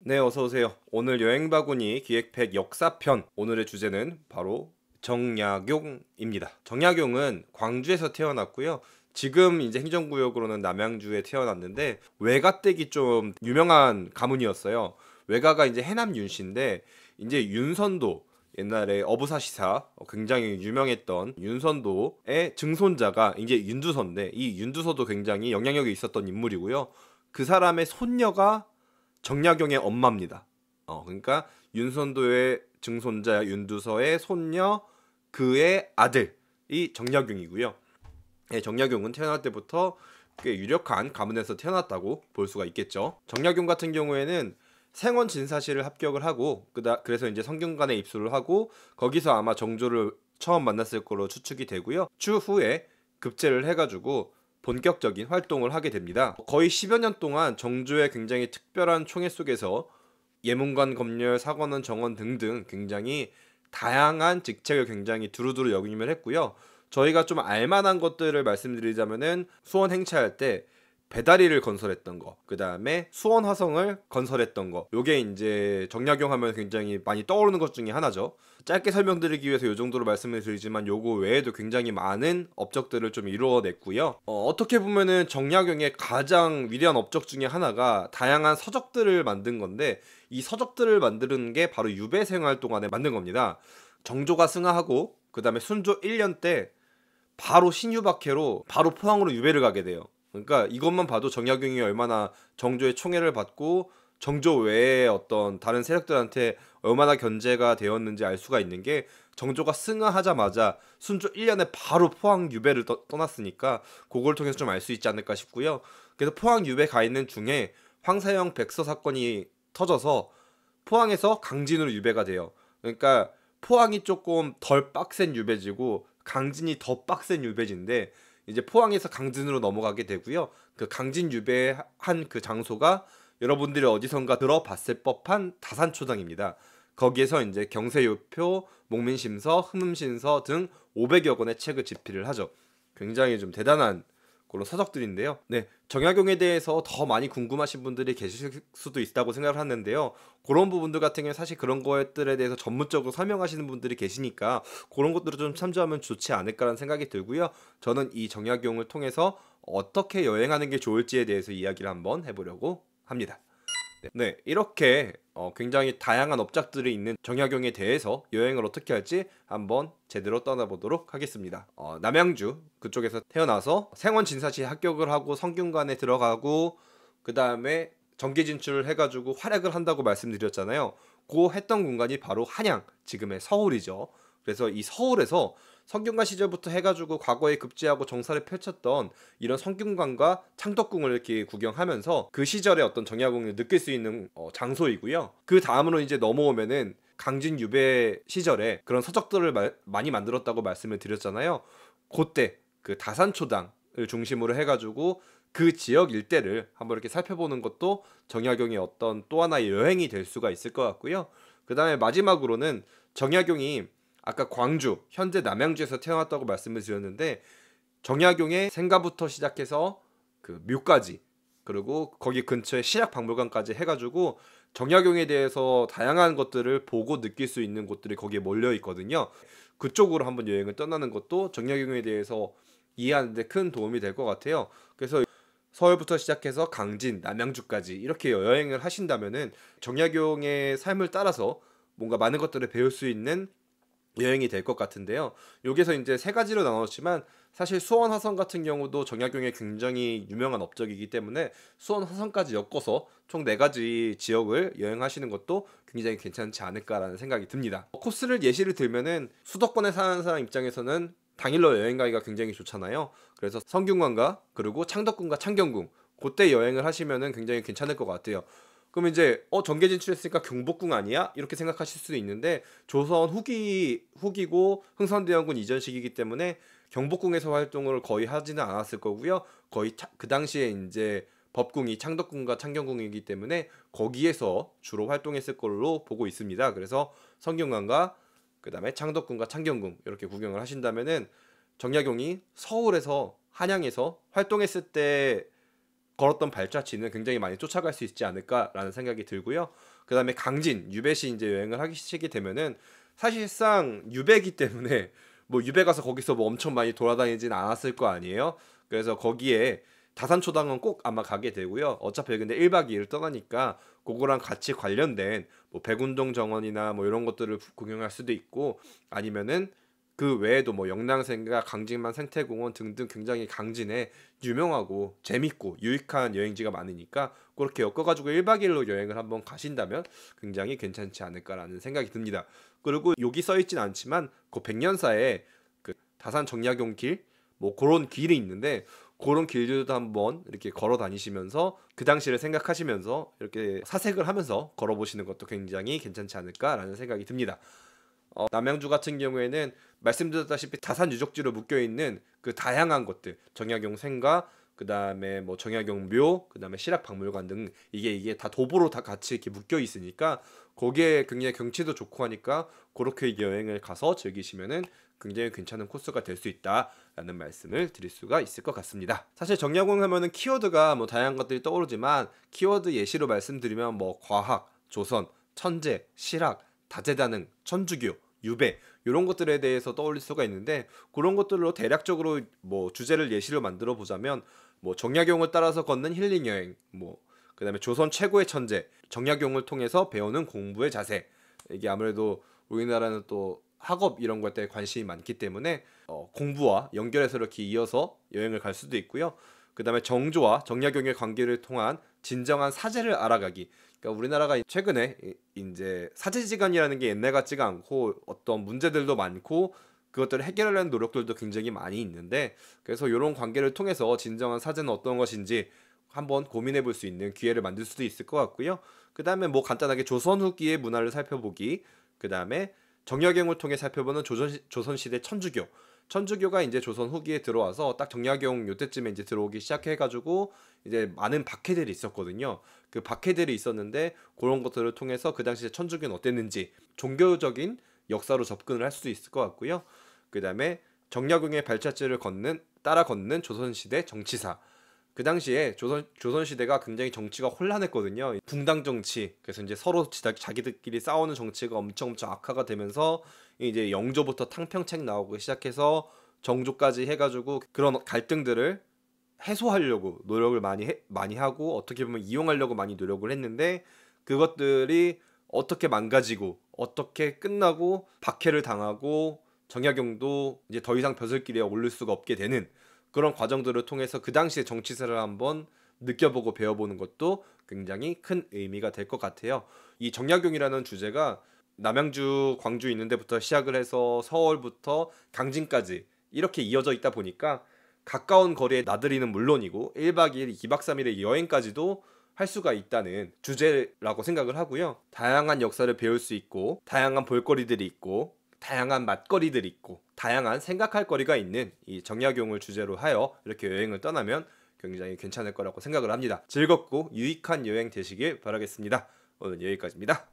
네, 어서 오세요. 오늘 여행바구니 기획팩 역사편. 오늘의 주제는 바로 정약용입니다. 정약용은 광주에서 태어났고요. 지금 이제 행정구역으로는 남양주에 태어났는데 외가댁이 좀 유명한 가문이었어요. 외가가 이제 해남 윤씨인데 이제 윤선도 옛날에 어부사시사 굉장히 유명했던 윤선도의 증손자가 이제 윤두서인데 이 윤두서도 굉장히 영향력이 있었던 인물이고요. 그 사람의 손녀가 정약용의 엄마입니다. 그러니까 윤선도의 증손자 윤두서의 손녀 그의 아들이 정약용이고요. 예, 정약용은 태어날 때부터 꽤 유력한 가문에서 태어났다고 볼 수가 있겠죠. 정약용 같은 경우에는 생원 진사시를 합격을 하고 그래서 이제 성균관에 입소를 하고 거기서 아마 정조를 처음 만났을 거로 추측이 되고요. 추후에 급제를 해가지고 본격적인 활동을 하게 됩니다. 거의 10여 년 동안 정조의 굉장히 특별한 총애 속에서 예문관, 검열, 사관원, 정원 등등 굉장히 다양한 직책을 굉장히 두루두루 역임을 했고요. 저희가 좀 알만한 것들을 말씀드리자면은 수원 행차할 때 배다리를 건설했던 거, 그 다음에 수원 화성을 건설했던 거, 요게 이제 정약용 하면 굉장히 많이 떠오르는 것 중에 하나죠. 짧게 설명드리기 위해서 요 정도로 말씀을 드리지만 요거 외에도 굉장히 많은 업적들을 좀 이루어냈고요. 어떻게 보면은 정약용의 가장 위대한 업적 중에 하나가 다양한 서적들을 만든 건데 이 서적들을 만드는 게 바로 유배 생활 동안에 만든 겁니다. 정조가 승하하고 그 다음에 순조 1년 때 바로 신유박해로 바로 포항으로 유배를 가게 돼요. 그러니까 이것만 봐도 정약용이 얼마나 정조의 총애를 받고 정조 외에 어떤 다른 세력들한테 얼마나 견제가 되었는지 알 수가 있는 게 정조가 승하하자마자 순조 1년에 바로 포항 유배를 떠났으니까 그걸 통해서 좀 알 수 있지 않을까 싶고요. 그래서 포항 유배 가 있는 중에 황사형 백서 사건이 터져서 포항에서 강진으로 유배가 돼요. 그러니까 포항이 조금 덜 빡센 유배지고 강진이 더 빡센 유배지인데 이제 포항에서 강진으로 넘어가게 되고요. 그 강진 유배한 그 장소가 여러분들이 어디선가 들어봤을 법한 다산초당입니다. 거기에서 이제 경세요표, 목민심서, 흠음신서 등 500여 권의 책을 집필을 하죠. 굉장히 좀 대단한 그런 서적들인데요. 네, 정약용에 대해서 더 많이 궁금하신 분들이 계실 수도 있다고 생각을 하는데요. 그런 부분들 같은 경우는 사실 그런 것들에 대해서 전문적으로 설명하시는 분들이 계시니까 그런 것들을 좀 참조하면 좋지 않을까라는 생각이 들고요. 저는 이 정약용을 통해서 어떻게 여행하는 게 좋을지에 대해서 이야기를 한번 해보려고 합니다. 네, 이렇게 굉장히 다양한 업적들이 있는 정약용에 대해서 여행을 어떻게 할지 한번 제대로 떠나보도록 하겠습니다. 남양주 그쪽에서 태어나서 생원 진사시에 합격을 하고 성균관에 들어가고 그 다음에 정계 진출을 해가지고 활약을 한다고 말씀드렸잖아요. 그 했던 공간이 바로 한양, 지금의 서울이죠. 그래서 이 서울에서 성균관 시절부터 해가지고 과거에 급제하고 정사를 펼쳤던 이런 성균관과 창덕궁을 이렇게 구경하면서 그 시절의 어떤 정약용을 느낄 수 있는 장소이고요. 그 다음으로 이제 넘어오면은 강진 유배 시절에 그런 서적들을 많이 만들었다고 말씀을 드렸잖아요. 그때 그 다산초당을 중심으로 해가지고 그 지역 일대를 한번 이렇게 살펴보는 것도 정약용의 어떤 또 하나의 여행이 될 수가 있을 것 같고요. 그 다음에 마지막으로는 정약용이 아까 광주, 현재 남양주에서 태어났다고 말씀을 드렸는데 정약용의 생가부터 시작해서 그 묘까지 그리고 거기 근처에 신약박물관까지 해가지고 정약용에 대해서 다양한 것들을 보고 느낄 수 있는 곳들이 거기에 몰려 있거든요. 그쪽으로 한번 여행을 떠나는 것도 정약용에 대해서 이해하는 데 큰 도움이 될 것 같아요. 그래서 서울부터 시작해서 강진, 남양주까지 이렇게 여행을 하신다면은 정약용의 삶을 따라서 뭔가 많은 것들을 배울 수 있는 여행이 될 것 같은데요. 여기서 이제 세 가지로 나눴지만 사실 수원 화성 같은 경우도 정약용의 굉장히 유명한 업적이기 때문에 수원 화성까지 엮어서 총 네 가지 지역을 여행하시는 것도 굉장히 괜찮지 않을까라는 생각이 듭니다. 코스를 예시를 들면은 수도권에 사는 사람 입장에서는 당일로 여행 가기가 굉장히 좋잖아요. 그래서 성균관과 그리고 창덕궁과 창경궁 그때 여행을 하시면은 굉장히 괜찮을 것 같아요. 그럼 이제 정계 진출했으니까 경복궁 아니야? 이렇게 생각하실 수도 있는데 조선 후기고 흥선대원군 이전 시기이기 때문에 경복궁에서 활동을 거의 하지는 않았을 거고요. 거의 그 당시에 이제 법궁이 창덕궁과 창경궁이기 때문에 거기에서 주로 활동했을 걸로 보고 있습니다. 그래서 성균관과 그다음에 창덕궁과 창경궁 이렇게 구경을 하신다면은 정약용이 서울에서 한양에서 활동했을 때 걸었던 발자취는 굉장히 많이 쫓아갈 수 있지 않을까라는 생각이 들고요. 그다음에 강진, 유배시 이제 여행을 하시게 되면은 사실상 유배기 때문에 뭐 유배 가서 거기서 뭐 엄청 많이 돌아다니진 않았을 거 아니에요. 그래서 거기에 다산초당은 꼭 아마 가게 되고요. 어차피 근데 1박 2일 떠나니까 그거랑 같이 관련된 뭐 백운동 정원이나 뭐 이런 것들을 구경할 수도 있고, 아니면은 그 외에도 뭐 영랑생가, 강진만 생태공원 등등 굉장히 강진에 유명하고 재밌고 유익한 여행지가 많으니까 그렇게 엮어가지고 1박 2일로 여행을 한번 가신다면 굉장히 괜찮지 않을까라는 생각이 듭니다. 그리고 여기 써있진 않지만 그 백년사에 그 다산 정약용 길 뭐 그런 길이 있는데 그런 길들도 한번 이렇게 걸어 다니시면서 그 당시를 생각하시면서 이렇게 사색을 하면서 걸어보시는 것도 굉장히 괜찮지 않을까라는 생각이 듭니다. 남양주 같은 경우에는 말씀드렸다시피 다산 유적지로 묶여 있는 그 다양한 것들, 정약용 생가, 그 다음에 뭐 정약용 묘, 그 다음에 실학박물관 등 이게 다 도보로 다 같이 이렇게 묶여 있으니까 거기에 굉장히 경치도 좋고 하니까 그렇게 여행을 가서 즐기시면은 굉장히 괜찮은 코스가 될 수 있다라는 말씀을 드릴 수가 있을 것 같습니다. 사실 정약용 하면은 키워드가 뭐 다양한 것들이 떠오르지만 키워드 예시로 말씀드리면 뭐 과학, 조선, 천재, 실학, 다재다능, 천주교, 유배 이런 것들에 대해서 떠올릴 수가 있는데, 그런 것들로 대략적으로 뭐 주제를 예시로 만들어 보자면 뭐 정약용을 따라서 걷는 힐링 여행, 뭐 그다음에 조선 최고의 천재, 정약용을 통해서 배우는 공부의 자세. 이게 아무래도 우리나라는 또 학업 이런 것에 관심이 많기 때문에 공부와 연결해서 이렇게 이어서 여행을 갈 수도 있고요. 그다음에 정조와 정약용의 관계를 통한 진정한 사제를 알아가기. 그러니까 우리나라가 최근에 이제 사제지간이라는 게 옛날 같지가 않고 어떤 문제들도 많고 그것들을 해결하려는 노력들도 굉장히 많이 있는데, 그래서 이런 관계를 통해서 진정한 사제는 어떤 것인지 한번 고민해 볼 수 있는 기회를 만들 수도 있을 것 같고요. 그 다음에 뭐 간단하게 조선 후기의 문화를 살펴보기, 그 다음에 정약용을 통해 살펴보는 조선시대 천주교. 천주교가 이제 조선 후기에 들어와서 딱 정약용 요때쯤에 이제 들어오기 시작해가지고 이제 많은 박해들이 있었거든요. 그 박해들이 있었는데 그런 것들을 통해서 그 당시에 천주교는 어땠는지 종교적인 역사로 접근을 할 수도 있을 것 같고요. 그 다음에 정약용의 발자취를 따라 걷는 조선시대 정치사. 그 당시에 조선시대가 굉장히 정치가 혼란했거든요. 붕당 정치. 그래서 이제 서로 자기들끼리 싸우는 정치가 엄청 악화가 되면서 이제 영조부터 탕평책 나오고 시작해서 정조까지 해가지고 그런 갈등들을 해소하려고 노력을 많이 하고 어떻게 보면 이용하려고 많이 노력을 했는데, 그것들이 어떻게 망가지고 어떻게 끝나고 박해를 당하고 정약용도 이제 더 이상 벼슬길에 오를 수가 없게 되는 그런 과정들을 통해서 그 당시의 정치사를 한번 느껴보고 배워보는 것도 굉장히 큰 의미가 될 것 같아요. 이 정약용이라는 주제가 남양주, 광주 있는 데부터 시작을 해서 서울부터 강진까지 이렇게 이어져 있다 보니까 가까운 거리에 나들이는 물론이고 1박 2일, 2박 3일의 여행까지도 할 수가 있다는 주제라고 생각을 하고요. 다양한 역사를 배울 수 있고 다양한 볼거리들이 있고 다양한 맛거리들이 있고 다양한 생각할 거리가 있는 이 정약용을 주제로 하여 이렇게 여행을 떠나면 굉장히 괜찮을 거라고 생각을 합니다. 즐겁고 유익한 여행 되시길 바라겠습니다. 오늘 여기까지입니다.